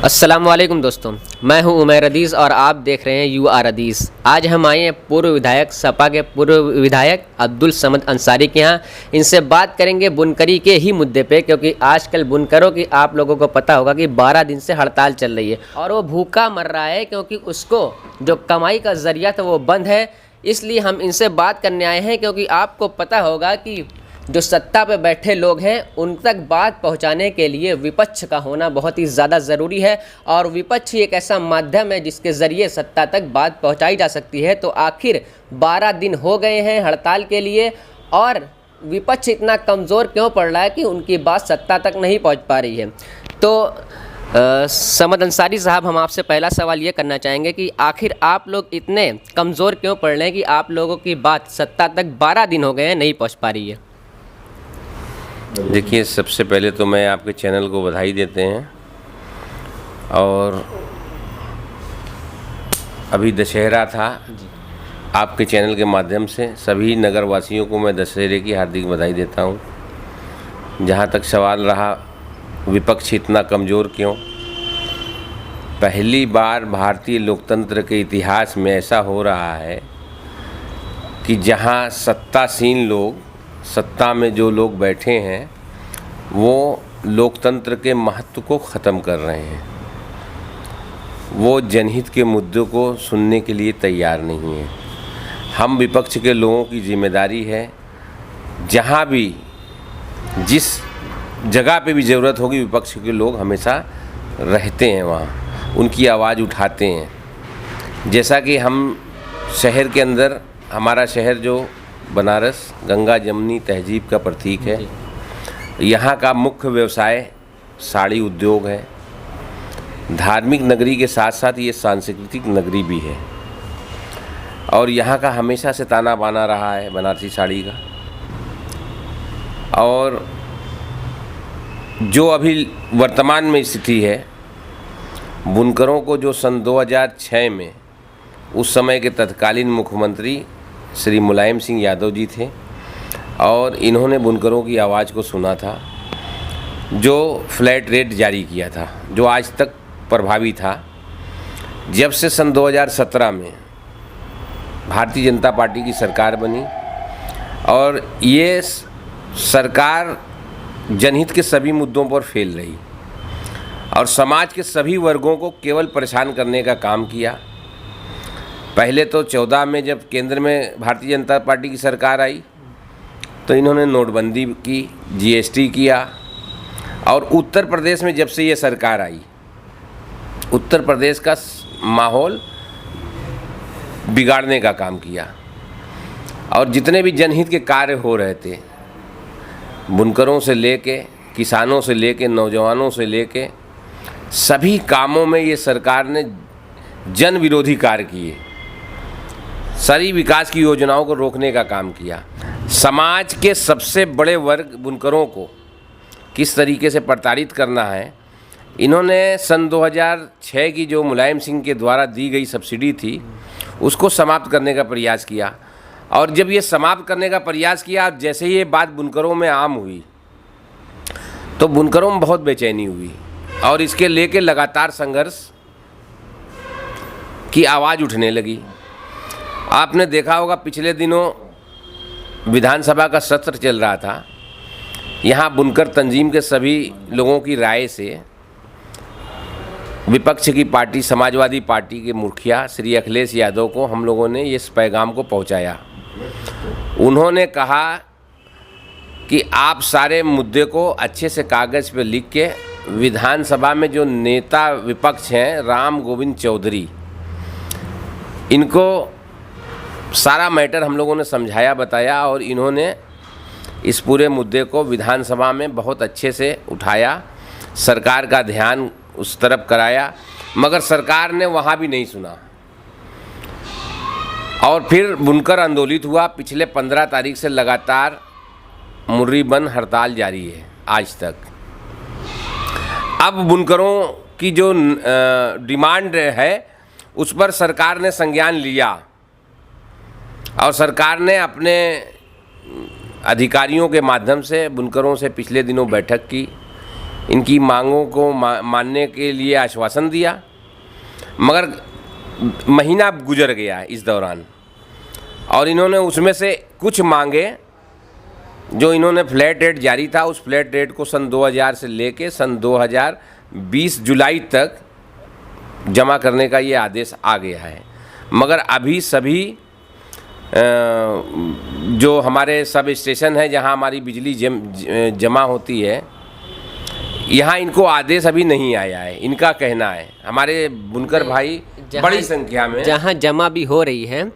अस्सलामुअलैकुम दोस्तों, मैं हूं उमैर अदीस और आप देख रहे हैं यू आर अदीस। आज हम आए हैं पूर्व विधायक सपा के पूर्व विधायक अब्दुल समद अंसारी के यहाँ। इनसे बात करेंगे बुनकरी के ही मुद्दे पे, क्योंकि आजकल बुनकरों की आप लोगों को पता होगा कि 12 दिन से हड़ताल चल रही है और वो भूखा मर रहा है क्योंकि उसको जो कमाई का जरिया था वो बंद है। इसलिए हम इनसे बात करने आए हैं, क्योंकि आपको पता होगा कि जो सत्ता पे बैठे लोग हैं उन तक बात पहुंचाने के लिए विपक्ष का होना बहुत ही ज़्यादा ज़रूरी है, और विपक्ष ही एक ऐसा माध्यम है जिसके ज़रिए सत्ता तक बात पहुंचाई जा सकती है। तो आखिर 12 दिन हो गए हैं हड़ताल के लिए, और विपक्ष इतना कमज़ोर क्यों पड़ रहा है कि उनकी बात सत्ता तक नहीं पहुंच पा रही है। तो समद अंसारी साहब, हम आपसे पहला सवाल ये करना चाहेंगे कि आखिर आप लोग इतने कमज़ोर क्यों पड़ रहे हैं कि आप लोगों की बात सत्ता तक 12 दिन हो गए हैं नहीं पहुँच पा रही है। देखिए, सबसे पहले तो मैं आपके चैनल को बधाई देते हैं, और अभी दशहरा था। आपके चैनल के माध्यम से सभी नगर वासियों को मैं दशहरे की हार्दिक बधाई देता हूं। जहां तक सवाल रहा विपक्ष इतना कमज़ोर क्यों, पहली बार भारतीय लोकतंत्र के इतिहास में ऐसा हो रहा है कि जहां सत्तासीन लोग, सत्ता में जो लोग बैठे हैं, वो लोकतंत्र के महत्व को ख़त्म कर रहे हैं। वो जनहित के मुद्दों को सुनने के लिए तैयार नहीं है। हम विपक्ष के लोगों की जिम्मेदारी है, जहाँ भी जिस जगह पे भी ज़रूरत होगी विपक्ष के लोग हमेशा रहते हैं, वहाँ उनकी आवाज़ उठाते हैं। जैसा कि हम शहर के अंदर, हमारा शहर जो बनारस गंगा जमुनी तहजीब का प्रतीक है, यहाँ का मुख्य व्यवसाय साड़ी उद्योग है। धार्मिक नगरी के साथ साथ ये सांस्कृतिक नगरी भी है, और यहाँ का हमेशा से ताना बाना रहा है बनारसी साड़ी का। और जो अभी वर्तमान में स्थिति है, बुनकरों को जो सन 2006 में उस समय के तत्कालीन मुख्यमंत्री श्री मुलायम सिंह यादव जी थे, और इन्होंने बुनकरों की आवाज़ को सुना था, जो फ्लैट रेट जारी किया था, जो आज तक प्रभावी था। जब से सन 2017 में भारतीय जनता पार्टी की सरकार बनी, और ये सरकार जनहित के सभी मुद्दों पर फेल रही और समाज के सभी वर्गों को केवल परेशान करने का काम किया। पहले तो 14 में जब केंद्र में भारतीय जनता पार्टी की सरकार आई तो इन्होंने नोटबंदी की, जीएसटी किया, और उत्तर प्रदेश में जब से ये सरकार आई, उत्तर प्रदेश का माहौल बिगाड़ने का काम किया। और जितने भी जनहित के कार्य हो रहे थे, बुनकरों से लेके, किसानों से लेके, नौजवानों से लेके, सभी कामों में ये सरकार ने जन विरोधी कार्य किए, सारी विकास की योजनाओं को रोकने का काम किया। समाज के सबसे बड़े वर्ग बुनकरों को किस तरीके से प्रताड़ित करना है, इन्होंने सन 2006 की जो मुलायम सिंह के द्वारा दी गई सब्सिडी थी उसको समाप्त करने का प्रयास किया। और जब ये समाप्त करने का प्रयास किया, जैसे ही ये बात बुनकरों में आम हुई तो बुनकरों में बहुत बेचैनी हुई, और इसके लेके लगातार संघर्ष की आवाज़ उठने लगी। आपने देखा होगा पिछले दिनों विधानसभा का सत्र चल रहा था। यहाँ बुनकर तंजीम के सभी लोगों की राय से विपक्ष की पार्टी समाजवादी पार्टी के मुखिया श्री अखिलेश यादव को हम लोगों ने इस पैगाम को पहुँचाया। उन्होंने कहा कि आप सारे मुद्दे को अच्छे से कागज़ पे लिख के, विधानसभा में जो नेता विपक्ष हैं राम गोविंद चौधरी, इनको सारा मैटर हम लोगों ने समझाया, बताया, और इन्होंने इस पूरे मुद्दे को विधानसभा में बहुत अच्छे से उठाया, सरकार का ध्यान उस तरफ कराया, मगर सरकार ने वहाँ भी नहीं सुना। और फिर बुनकर आंदोलित हुआ। पिछले 15 तारीख से लगातार मुर्री बंद हड़ताल जारी है आज तक। अब बुनकरों की जो डिमांड है उस पर सरकार ने संज्ञान लिया, और सरकार ने अपने अधिकारियों के माध्यम से बुनकरों से पिछले दिनों बैठक की। इनकी मांगों को मानने के लिए आश्वासन दिया, मगर महीना गुजर गया इस दौरान और इन्होंने उसमें से कुछ मांगे जो इन्होंने फ्लैट रेट जारी था उस फ्लैट रेट को सन 2000 से लेके सन 2020 जुलाई तक जमा करने का ये आदेश आ गया है। मगर अभी सभी जो हमारे सब स्टेशन है जहां हमारी बिजली जमा होती है, यहाँ इनको आदेश अभी नहीं आया है। इनका कहना है, हमारे बुनकर भाई बड़ी संख्या में जहाँ जमा भी हो रही है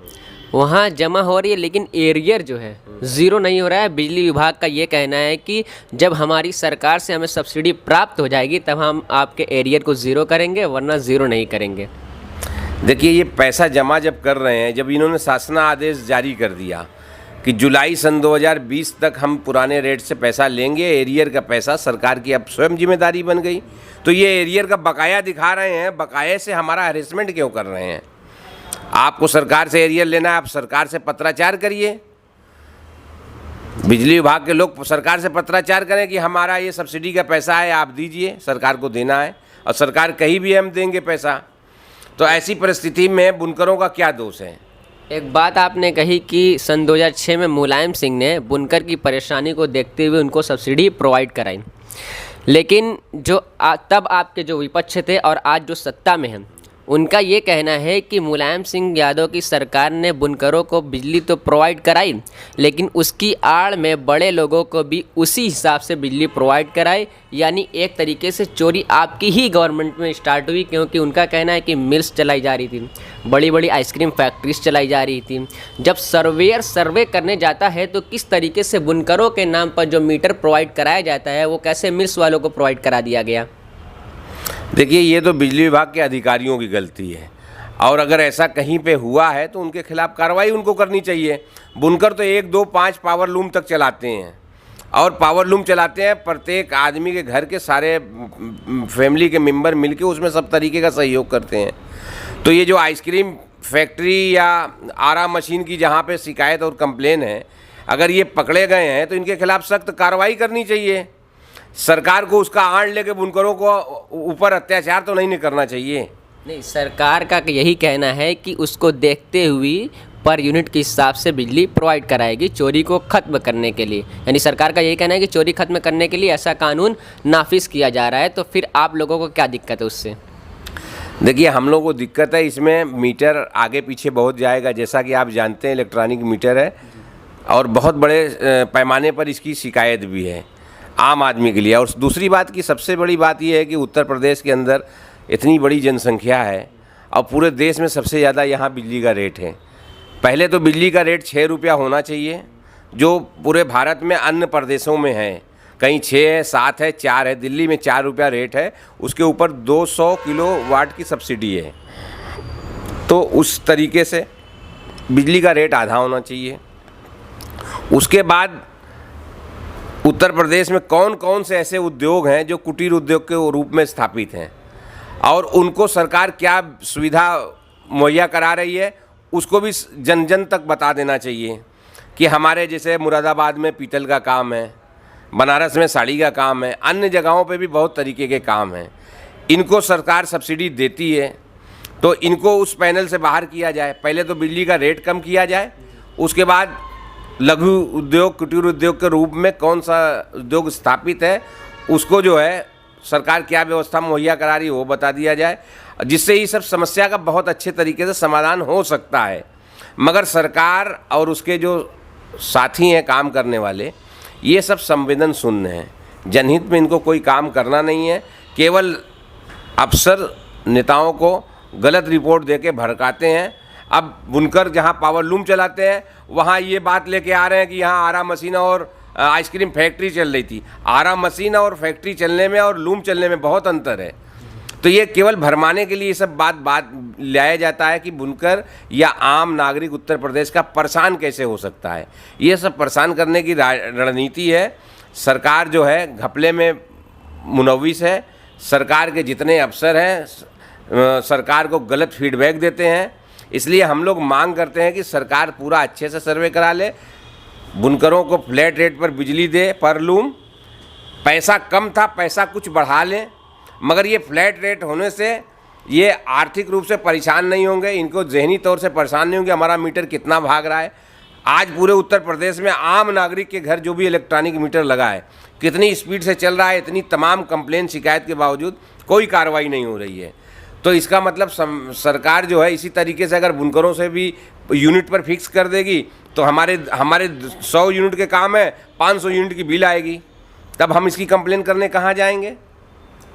वहाँ जमा हो रही है, लेकिन एरियर जो है ज़ीरो नहीं हो रहा है। बिजली विभाग का ये कहना है कि जब हमारी सरकार से हमें सब्सिडी प्राप्त हो जाएगी तब हम आपके एरियर को ज़ीरो करेंगे, वरना ज़ीरो नहीं करेंगे। देखिए, ये पैसा जमा जब कर रहे हैं, जब इन्होंने शासना आदेश जारी कर दिया कि जुलाई सन 2020 तक हम पुराने रेट से पैसा लेंगे, एरियर का पैसा सरकार की अब स्वयं जिम्मेदारी बन गई, तो ये एरियर का बकाया दिखा रहे हैं। बकाये से हमारा हरेसमेंट क्यों कर रहे हैं? आपको सरकार से एरियर लेना है, आप सरकार से पत्राचार करिए। बिजली विभाग के लोग सरकार से पत्राचार करें कि हमारा ये सब्सिडी का पैसा है, आप दीजिए, सरकार को देना है, और सरकार कहीं भी हम देंगे पैसा। तो ऐसी परिस्थिति में बुनकरों का क्या दोष है? एक बात आपने कही कि सन 2006 में मुलायम सिंह ने बुनकर की परेशानी को देखते हुए उनको सब्सिडी प्रोवाइड कराई, लेकिन जो तब आपके जो विपक्ष थे और आज जो सत्ता में हैं, उनका ये कहना है कि मुलायम सिंह यादव की सरकार ने बुनकरों को बिजली तो प्रोवाइड कराई, लेकिन उसकी आड़ में बड़े लोगों को भी उसी हिसाब से बिजली प्रोवाइड कराई। यानी एक तरीके से चोरी आपकी ही गवर्नमेंट में स्टार्ट हुई, क्योंकि उनका कहना है कि मिल्स चलाई जा रही थी, बड़ी बड़ी आइसक्रीम फैक्ट्रीज चलाई जा रही थी। जब सर्वेयर सर्वे करने जाता है तो किस तरीके से बुनकरों के नाम पर जो मीटर प्रोवाइड कराया जाता है वो कैसे मिल्स वालों को प्रोवाइड करा दिया गया? देखिए, ये तो बिजली विभाग के अधिकारियों की गलती है, और अगर ऐसा कहीं पे हुआ है तो उनके खिलाफ कार्रवाई उनको करनी चाहिए। बुनकर तो 1, 2, 5 पावर लूम तक चलाते हैं, और पावर लूम चलाते हैं प्रत्येक आदमी के घर के सारे फैमिली के मेंबर मिलके उसमें सब तरीके का सहयोग करते हैं। तो ये जो आइसक्रीम फैक्ट्री या आरा मशीन की जहाँ पे शिकायत और कंप्लेन है, अगर ये पकड़े गए हैं तो इनके खिलाफ सख्त कार्रवाई करनी चाहिए। सरकार को उसका आड़ लेके बुनकरों को ऊपर अत्याचार तो नहीं करना चाहिए। नहीं, सरकार का यही कहना है कि उसको देखते हुए पर यूनिट के हिसाब से बिजली प्रोवाइड कराएगी, चोरी को ख़त्म करने के लिए। यानी सरकार का यही कहना है कि चोरी ख़त्म करने के लिए ऐसा कानून नाफिज किया जा रहा है। तो फिर आप लोगों को क्या दिक्कत है उससे? देखिए, हम लोगों को दिक्कत है इसमें, मीटर आगे पीछे बहुत जाएगा। जैसा कि आप जानते हैं, इलेक्ट्रॉनिक मीटर है और बहुत बड़े पैमाने पर इसकी शिकायत भी है आम आदमी के लिए। और दूसरी बात की सबसे बड़ी बात यह है कि उत्तर प्रदेश के अंदर इतनी बड़ी जनसंख्या है और पूरे देश में सबसे ज़्यादा यहाँ बिजली का रेट है। पहले तो बिजली का रेट 6 रुपया होना चाहिए, जो पूरे भारत में अन्य प्रदेशों में है। कहीं 6 है, 7 है, 4 है। दिल्ली में 4 रुपया रेट है, उसके ऊपर 200 किलोवाट की सब्सिडी है। तो उस तरीके से बिजली का रेट आधा होना चाहिए। उसके बाद उत्तर प्रदेश में कौन कौन से ऐसे उद्योग हैं जो कुटीर उद्योग के रूप में स्थापित हैं और उनको सरकार क्या सुविधा मुहैया करा रही है, उसको भी जन जन तक बता देना चाहिए। कि हमारे जैसे मुरादाबाद में पीतल का काम है, बनारस में साड़ी का काम है, अन्य जगहों पे भी बहुत तरीके के काम हैं। इनको सरकार सब्सिडी देती है तो इनको उस पैनल से बाहर किया जाए। पहले तो बिजली का रेट कम किया जाए, उसके बाद लघु उद्योग कुटीर उद्योग के रूप में कौन सा उद्योग स्थापित है उसको जो है सरकार क्या व्यवस्था मुहैया करा रही है वो बता दिया जाए, जिससे ये सब समस्या का बहुत अच्छे तरीके से समाधान हो सकता है। मगर सरकार और उसके जो साथी हैं काम करने वाले, ये सब संवेदन शून्य हैं। जनहित में इनको कोई काम करना नहीं है, केवल अफसर नेताओं को गलत रिपोर्ट देके भड़काते हैं। अब बुनकर जहाँ पावर लूम चलाते हैं वहाँ ये बात लेके आ रहे हैं कि यहाँ आरा मशीन और आइसक्रीम फैक्ट्री चल रही थी। आरा मशीन और फैक्ट्री चलने में और लूम चलने में बहुत अंतर है। तो ये केवल भरमाने के लिए ये सब बात लाया जाता है कि बुनकर या आम नागरिक उत्तर प्रदेश का परेशान कैसे हो सकता है। ये सब परेशान करने की रणनीति है। सरकार जो है घपले में मुनव्विस है। सरकार के जितने अफसर हैं सरकार को गलत फीडबैक देते हैं। इसलिए हम लोग मांग करते हैं कि सरकार पूरा अच्छे से सर्वे करा ले, बुनकरों को फ्लैट रेट पर बिजली दे पर लूम, पैसा कम था, पैसा कुछ बढ़ा लें, मगर ये फ्लैट रेट होने से ये आर्थिक रूप से परेशान नहीं होंगे, इनको ज़हनी तौर से परेशान नहीं होंगे हमारा मीटर कितना भाग रहा है। आज पूरे उत्तर प्रदेश में आम नागरिक के घर जो भी इलेक्ट्रॉनिक मीटर लगा है कितनी स्पीड से चल रहा है, इतनी तमाम कंप्लेन शिकायत के बावजूद कोई कार्रवाई नहीं हो रही है। तो इसका मतलब सरकार जो है इसी तरीके से अगर बुनकरों से भी यूनिट पर फिक्स कर देगी तो हमारे 100 यूनिट के काम है, 500 यूनिट की बिल आएगी, तब हम इसकी कंप्लेन करने कहाँ जाएंगे?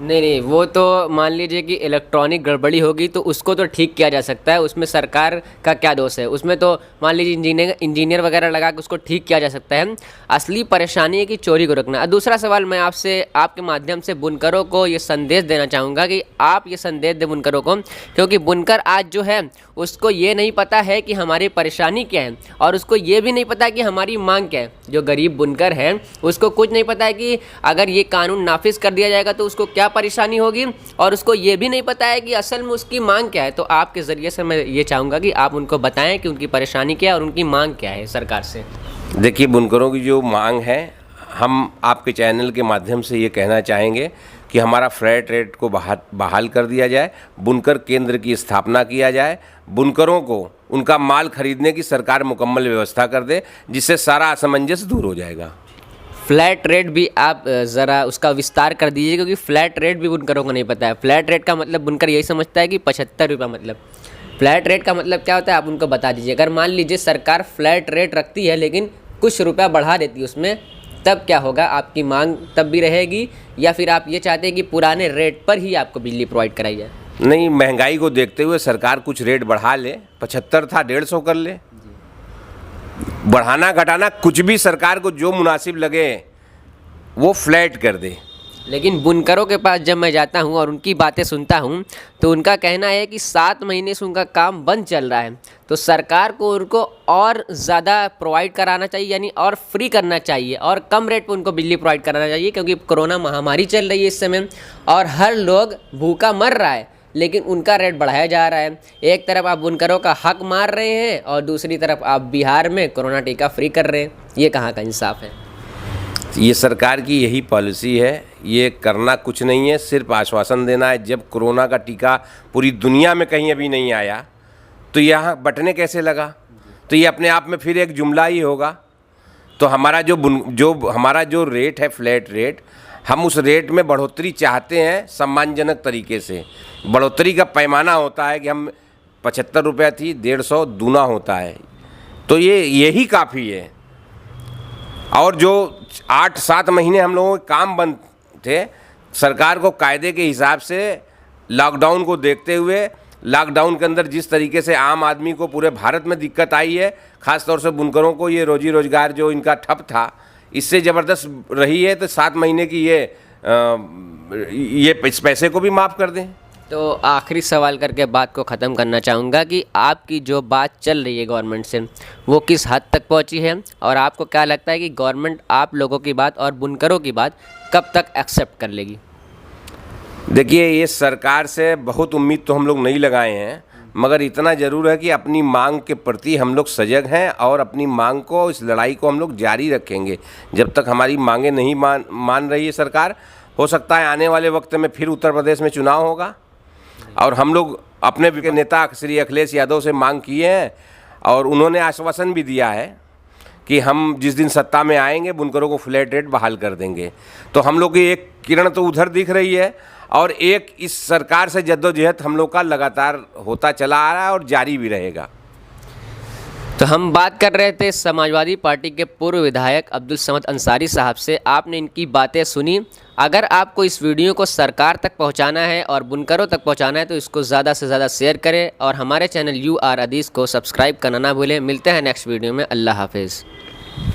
नहीं, वो तो मान लीजिए कि इलेक्ट्रॉनिक गड़बड़ी होगी तो उसको तो ठीक किया जा सकता है, उसमें सरकार का क्या दोष है? उसमें तो मान लीजिए इंजीनियर वगैरह लगा के उसको ठीक किया जा सकता है। असली परेशानी है कि चोरी को रोकना। दूसरा सवाल मैं आपसे आपके माध्यम से बुनकरों को ये संदेश देना चाहूँगा कि आप ये संदेश दें बुनकरों को, क्योंकि बुनकर आज जो है उसको ये नहीं पता है कि हमारी परेशानी क्या है और उसको ये भी नहीं पता कि हमारी मांग क्या है। जो गरीब बुनकर है उसको कुछ नहीं पता है कि अगर ये कानून नाफिज कर दिया जाएगा तो उसको क्या परेशानी होगी, और उसको ये भी नहीं पता है कि असल में उसकी मांग क्या है। तो आपके ज़रिए से मैं ये चाहूँगा कि आप उनको बताएं कि उनकी परेशानी क्या है और उनकी मांग क्या है सरकार से। देखिए, बुनकरों की जो मांग है, हम आपके चैनल के माध्यम से ये कहना चाहेंगे कि हमारा फ्लैट रेट को बहाल कर दिया जाए, बुनकर केंद्र की स्थापना किया जाए, बुनकरों को उनका माल खरीदने की सरकार मुकम्मल व्यवस्था कर दे, जिससे सारा असमंजस दूर हो जाएगा। फ्लैट रेट भी आप ज़रा उसका विस्तार कर दीजिए, क्योंकि फ्लैट रेट भी बुनकरों को नहीं पता है। फ्लैट रेट का मतलब बुनकर यही समझता है कि 75 रुपये, मतलब फ्लैट रेट का मतलब क्या होता है आप उनको बता दीजिए। अगर मान लीजिए सरकार फ्लैट रेट रखती है लेकिन कुछ रुपया बढ़ा देती है उसमें, तब क्या होगा? आपकी मांग तब भी रहेगी, या फिर आप ये चाहते हैं कि पुराने रेट पर ही आपको बिजली प्रोवाइड कराई जाए? नहीं, महंगाई को देखते हुए सरकार कुछ रेट बढ़ा ले, 75 था 150 कर ले, बढ़ाना घटाना कुछ भी सरकार को जो मुनासिब लगे वो फ्लैट कर दे। लेकिन बुनकरों के पास जब मैं जाता हूँ और उनकी बातें सुनता हूँ तो उनका कहना है कि 7 महीने से उनका काम बंद चल रहा है, तो सरकार को उनको और ज़्यादा प्रोवाइड कराना चाहिए, यानी और फ्री करना चाहिए और कम रेट पर उनको बिजली प्रोवाइड कराना चाहिए, क्योंकि कोरोना महामारी चल रही है इस समय और हर लोग भूखा मर रहा है, लेकिन उनका रेट बढ़ाया जा रहा है। एक तरफ आप बुनकरों का हक मार रहे हैं और दूसरी तरफ आप बिहार में कोरोना टीका फ्री कर रहे हैं। ये कहाँ का इंसाफ है? ये सरकार की यही पॉलिसी है, ये करना कुछ नहीं है, सिर्फ आश्वासन देना है। जब कोरोना का टीका पूरी दुनिया में कहीं अभी नहीं आया तो यहाँ बंटने कैसे लगा? तो ये अपने आप में फिर एक जुमला ही होगा। तो हमारा हमारा जो रेट है फ्लैट रेट, हम उस रेट में बढ़ोतरी चाहते हैं सम्मानजनक तरीके से। बढ़ोतरी का पैमाना होता है कि हम 75 रुपया थी 150 दूना होता है, तो यही काफ़ी है। और जो 8-7 महीने हम लोगों के काम बंद थे, सरकार को कायदे के हिसाब से लॉकडाउन को देखते हुए, लॉकडाउन के अंदर जिस तरीके से आम आदमी को पूरे भारत में दिक्कत आई है, ख़ास तौर से बुनकरों को ये रोजी रोजगार जो इनका ठप था इससे ज़बरदस्त रही है, तो 7 महीने की ये इस पैसे को भी माफ़ कर दें। तो आखिरी सवाल करके बात को ख़त्म करना चाहूँगा कि आपकी जो बात चल रही है गवर्नमेंट से वो किस हद तक पहुँची है, और आपको क्या लगता है कि गवर्नमेंट आप लोगों की बात और बुनकरों की बात कब तक एक्सेप्ट कर लेगी? देखिए, ये सरकार से बहुत उम्मीद तो हम लोग नहीं लगाए हैं, मगर इतना ज़रूर है कि अपनी मांग के प्रति हम लोग सजग हैं और अपनी मांग को, इस लड़ाई को हम लोग जारी रखेंगे जब तक हमारी मांगें नहीं मान रही है सरकार। हो सकता है आने वाले वक्त में फिर उत्तर प्रदेश में चुनाव होगा और हम लोग अपने नेता श्री अखिलेश यादव से मांग किए हैं और उन्होंने आश्वासन भी दिया है कि हम जिस दिन सत्ता में आएंगे बुनकरों को फ्लैट रेट बहाल कर देंगे। तो हम लोग की एक किरण तो उधर दिख रही है और एक इस सरकार से जद्दोजहद हम लोग का लगातार होता चला आ रहा है और जारी भी रहेगा। तो हम बात कर रहे थे समाजवादी पार्टी के पूर्व विधायक अब्दुल समद अंसारी साहब से। आपने इनकी बातें सुनी। अगर आपको इस वीडियो को सरकार तक पहुंचाना है और बुनकरों तक पहुंचाना है तो इसको ज़्यादा से ज़्यादा शेयर करें और हमारे चैनल UR हदीस को सब्सक्राइब करना ना भूलें। मिलते हैं नेक्स्ट वीडियो में। अल्लाह हाफिज़।